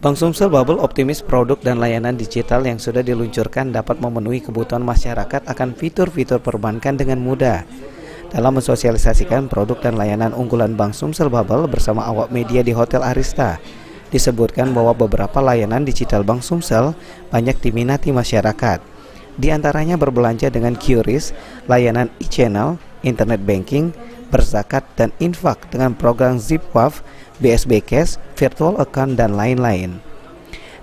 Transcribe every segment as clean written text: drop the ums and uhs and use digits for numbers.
Bank Sumsel Bubble optimis produk dan layanan digital yang sudah diluncurkan dapat memenuhi kebutuhan masyarakat akan fitur-fitur perbankan dengan mudah. Dalam mensosialisasikan produk dan layanan unggulan Bank Sumsel Bubble bersama awak media di Hotel Arista, disebutkan bahwa beberapa layanan digital Bank Sumsel banyak diminati masyarakat. Di antaranya berbelanja dengan QRIS, layanan e-channel, internet banking, berzakat dan infak dengan program ZipWaf, BSB Cash, virtual account, dan lain-lain.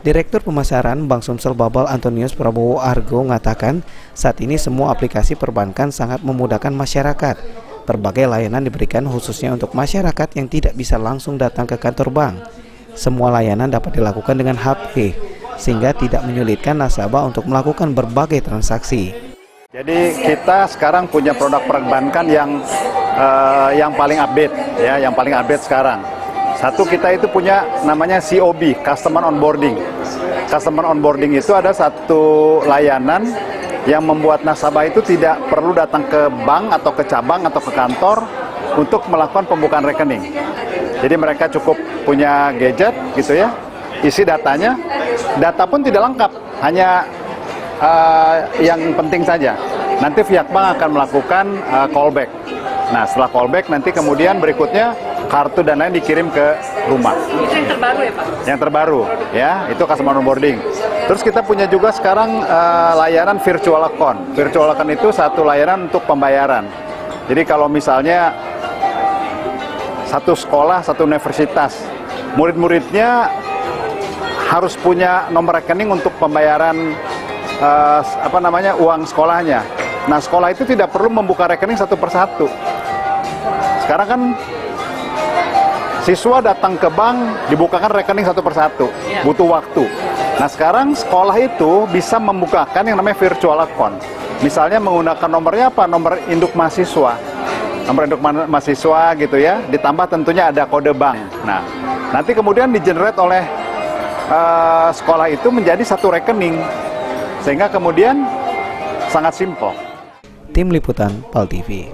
Direktur Pemasaran Bank Sumsel Bubble Antonius Prabowo Argo mengatakan saat ini semua aplikasi perbankan sangat memudahkan masyarakat. Berbagai layanan diberikan khususnya untuk masyarakat yang tidak bisa langsung datang ke kantor bank. Semua layanan dapat dilakukan dengan HP, sehingga tidak menyulitkan nasabah untuk melakukan berbagai transaksi. Jadi kita sekarang punya produk perbankan yang paling update, ya, yang paling update sekarang. Satu, kita itu punya namanya COB, Customer Onboarding. Customer Onboarding itu ada satu layanan yang membuat nasabah itu tidak perlu datang ke bank atau ke cabang atau ke kantor untuk melakukan pembukaan rekening. Jadi mereka cukup punya gadget gitu ya, isi datanya, data pun tidak lengkap, hanya yang penting saja. Nanti pihak bank akan melakukan callback. Nah, setelah callback nanti kemudian berikutnya kartu dan lain dikirim ke rumah. Itu yang terbaru ya Pak? Yang terbaru, ya, itu customer onboarding. Terus kita punya juga sekarang layanan virtual account. Virtual account itu satu layanan untuk pembayaran. Jadi kalau misalnya satu sekolah, satu universitas, murid-muridnya harus punya nomor rekening untuk pembayaran uang sekolahnya. Nah, sekolah itu tidak perlu membuka rekening satu persatu. Sekarang kan siswa datang ke bank, dibukakan rekening satu persatu, butuh waktu. Nah, sekarang sekolah itu bisa membukakan yang namanya virtual account. Misalnya menggunakan nomornya apa? Nomor induk mahasiswa. Nomor induk mahasiswa gitu ya, ditambah tentunya ada kode bank. Nah, nanti kemudian di-generate oleh sekolah itu menjadi satu rekening. Sehingga kemudian sangat simpel. Tim Liputan PAL TV.